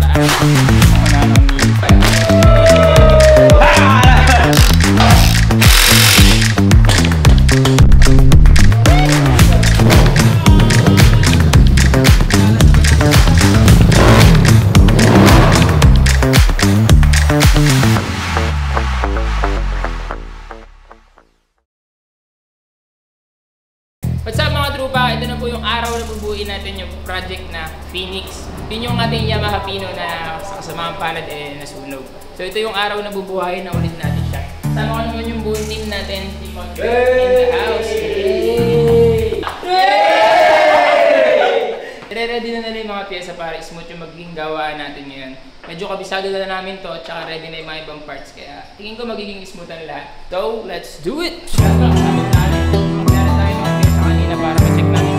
taas. Una ng mili pa yun. What's up mga trupa? Ito na po yung araw na bubuuin natin yung project na Finix. Yun yung ating Yamaha Fino na sa kasamang palad nasunog. So ito yung araw na bubuhayin na ulit natin siya. Sama ko naman yung buong team natin. Team Motodeck in the house. Ready na nila yung mga pyesa para smooth yung magiging gawaan natin ngayon. Medyo kabisado na namin to at saka ready na yung mga ibang parts. Kaya tingin ko magiging smooth ang lahat. So let's do it! Para ma-check namin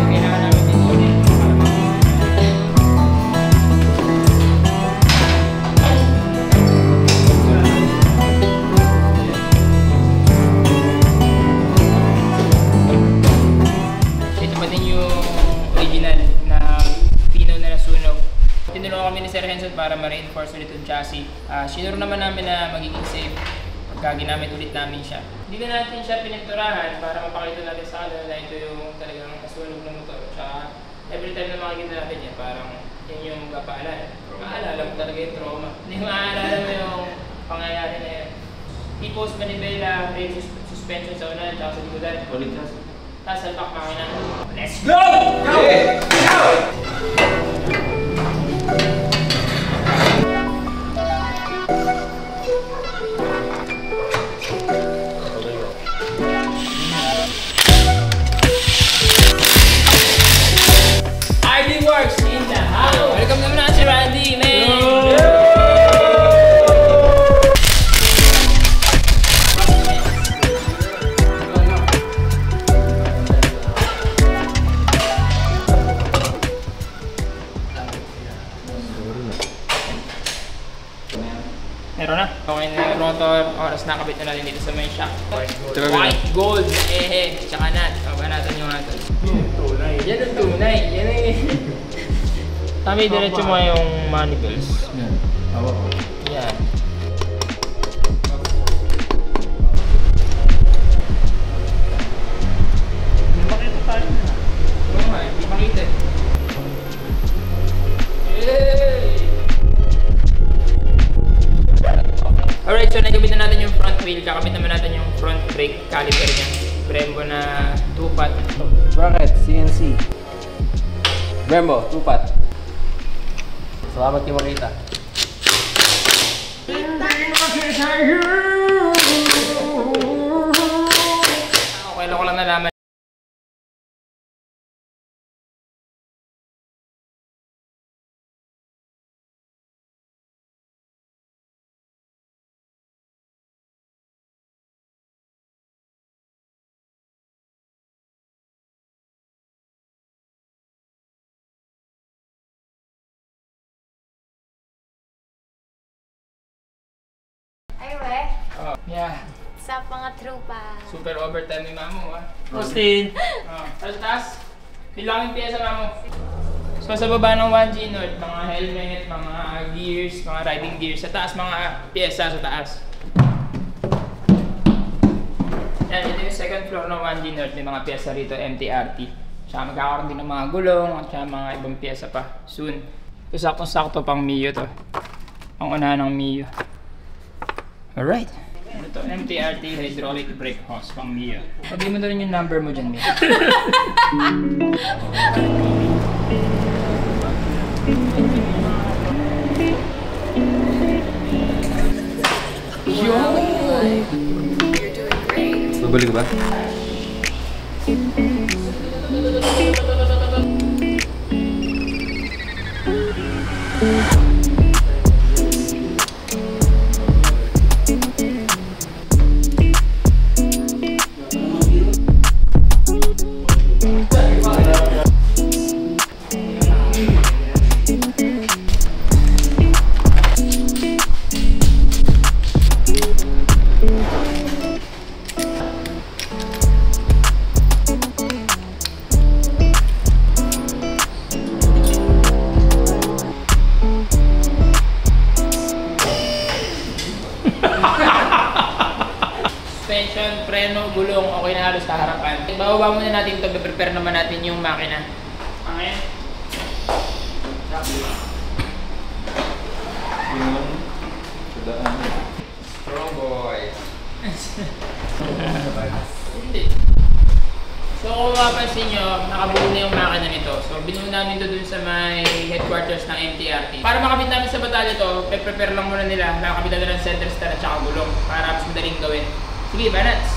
kailangan namin din ulit ito pa din yung original na Fino na nasunog. Tinulungan kami ni Sir Henson para ma-reinforce ulit yung chassis. Sinuro naman namin na magiging safe pagka ginamit ulit namin siya. Hindi na natin siya pininturahan para mapakita natin sa kanila na ito yung talagang nasunog ng motor. Tsaka every time na makikita natin yan, parang yan yung kapaalala. Maalala mo talaga yung trauma. Hindi maaalala mo yung pangyayari na yan. Tipos, manibela, brake suspension sa unan, tsaka sa likodan. Tapos salpak makina. Let's go! Go! Go! Welcome naman na si Randy, man! Meron na. Okay na yung rotor. Oras nakabit na natin dito sa may shock. White gold, tsaka nut. Kabanatan yung natin. Yan ang tunay. Yan ang Tami, diretso mo yung maniples. Yan. Yan. Hindi makita tayo na. Oo nga, hindi makita. Alright, so nagabit na natin yung front wheel. Kakabit naman natin yung front brake caliper niya. Brembo na 2-pot. Bracket, CNC. Brembo, 2-pot. Salamat kayo makita. Okay lang ko lang nalaman. Ay, we. Oh, yeah. Sa mga trupa. Super overtime ni Mamo, ha? Austin! Sa taas, bilangin piyesa, Mamo. So, sa baba ng 1G North, mga helmet, mga gears, mga riding gears. Sa taas, mga piyesa sa taas. Yan, ito yung second floor ng 1G North. May mga piyesa rito, MTRT. Tsaka magkakaroon din ng mga gulong at tsaka mga ibang piyesa pa soon. Ito saktong-sakto pang Mio to. Ang unahan ng Mio. Alright. Ito, MTRT hydraulic brake hose pang Mio. Sabi mo na rin yung number mo dyan, Mio. You're doing great. Babalik ba? preno, gulong, okay na halos kaharapan. Bababa muna natin ito, prepare naman natin yung makina. Okay? Strong boy. Hindi. So kung mapapansin nyo, nakabuo na yung makina nito. So binuo namin ito dun sa may headquarters ng MTRT. Para makabit namin sa batalya ito, prepare lang muna nila. Nakakabit na ng center stand at saka gulong para mas madaling gawin. Sige, banats!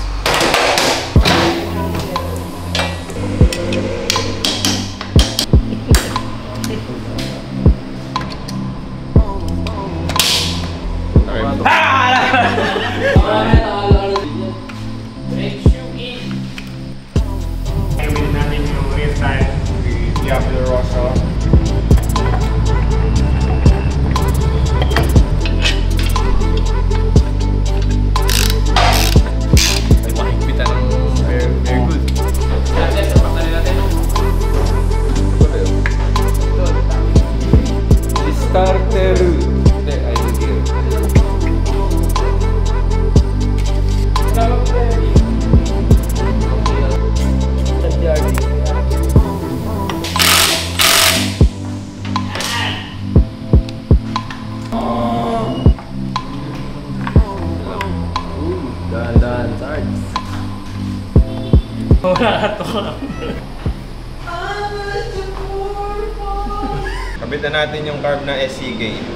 Brake shoe in. Gawin namin yung rear tire with Diablo Rosso. Ay, makikita ng very good. Starter, pagkali natin. Starter. Hindi, ay gear. Dahan-dahan, Sarge. Kabit na natin yung carb na SC gate.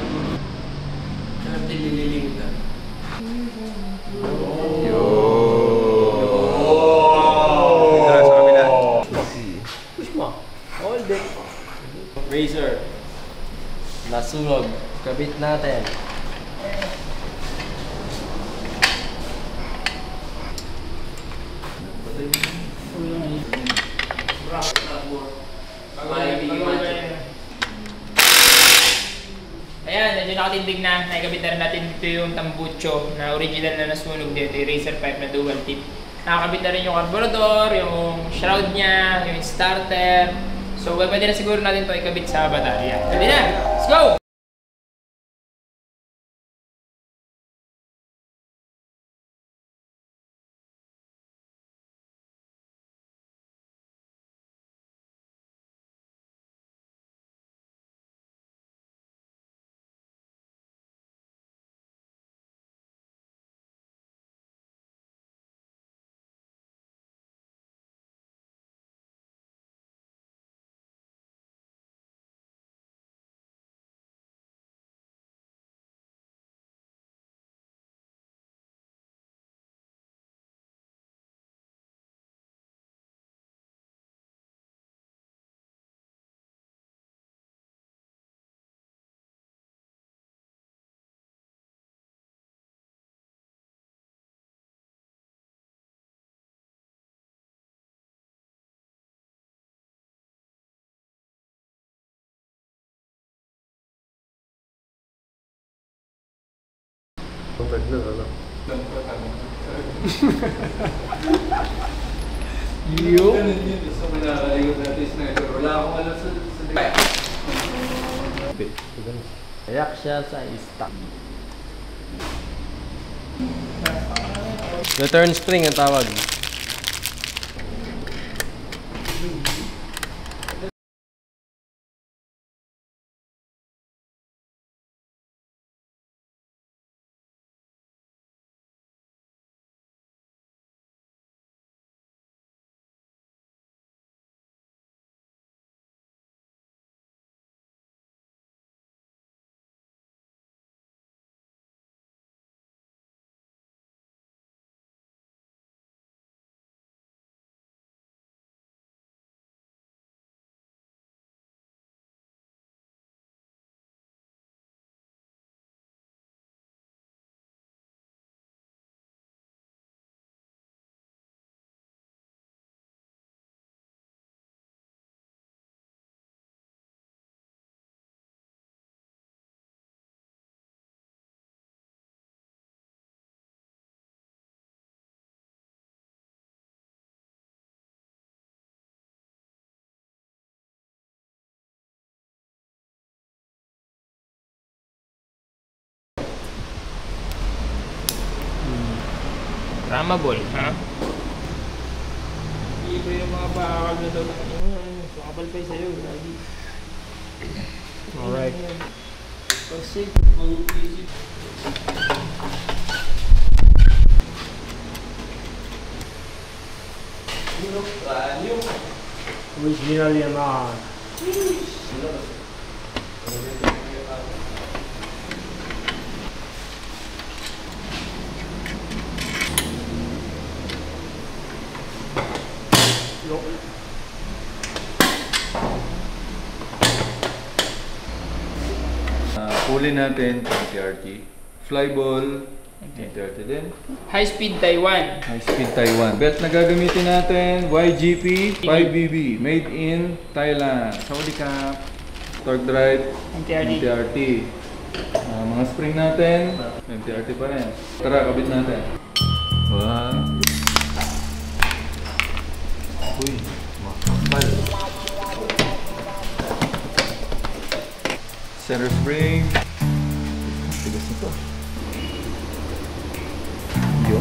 Dito na sa kabila. Push mo. Hold it. Razor. Nasunog. Kabit natin. Ayan, medyo nakatindig na. Nakikabit na rin natin dito yung tambucho na original na nasunog dito, yung Racer pipe na dual tip. Nakakabit na rin yung carburetor, yung shroud niya, yung starter. So, pwede na siguro natin ito ikabit sa batarya. Pwede na! Let's go! Tag na, ano? Ayak siya sa stock. Return spring ang tawag. Ramable, ha? Siyempre yung mga pakakal na daw. Pakapal pa sa'yo, lagi. Alright. Kasi, mag-uisip. Original naman. Pulley natin, MTRT. Flyball, MTRT din. High speed Taiwan. High speed Taiwan. Belt na gagamitin natin, YGP 5BB. Made in Thailand. Saudi Cap. Torque drive, MTRT. Mga spring natin, MTRT pa rin. Tara, kabit natin. Wow. Uy, makapal. Center spring. Tigas nito. Yo.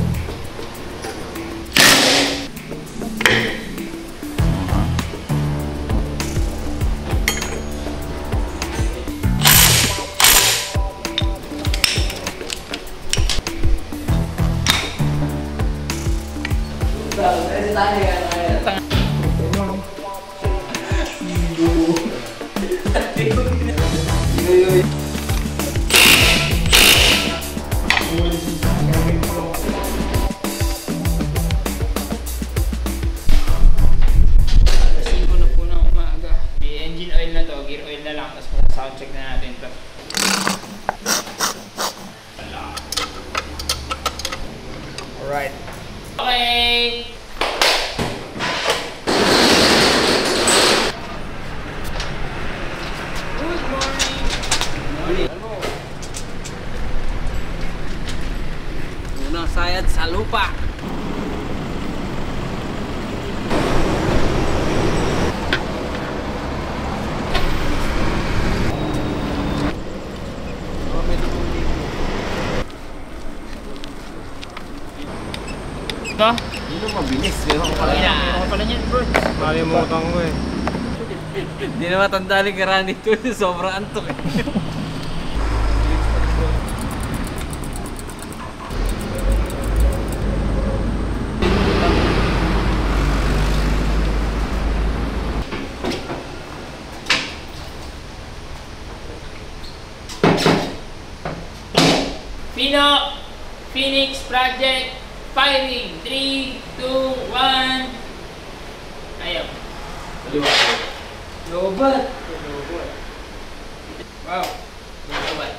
Soundcheck na natin ito. Alright. Okay! Good morning! Unang sayad sa lupa. Ito? Hindi na mabilis. Meron ko pala yan. Meron ko pala yan, bro. Kalimutan ko eh. Hindi na matanda ni Karani ito. Sobrang antok eh. Fino! Finix project! Firing! 3, 2, 1. Ayaw. Lobat! Wow! Lobat.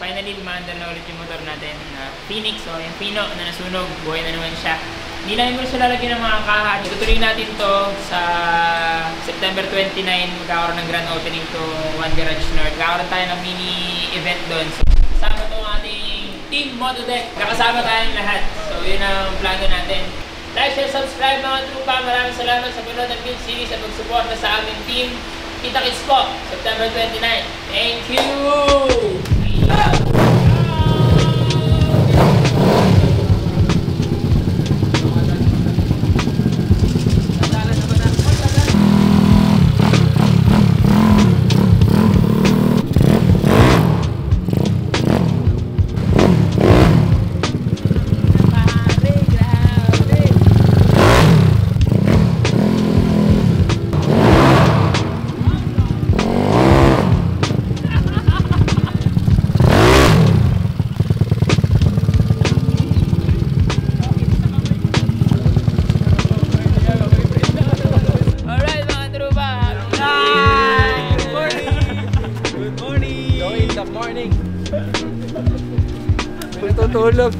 Finally, lumaandar na ulit yung motor natin na Finix. So, yung Fino na nasunog, buhay na naman siya. Hindi namin mo siya lalagyan ng mga kaha. Tutuloy natin to sa September 29. Magkakaroon ng grand opening to One Garage North. Magkakaroon tayo ng mini event doon. So, kasama to ang ating Team Motodeck. Kakasama tayong lahat. So, yun ang plano natin. Like, share, subscribe mga trupa. Maraming salamat sa panood ng build series at magsuporta sa aming team. Kita-kits po, September 29. Thank you! Morning! Matutulog!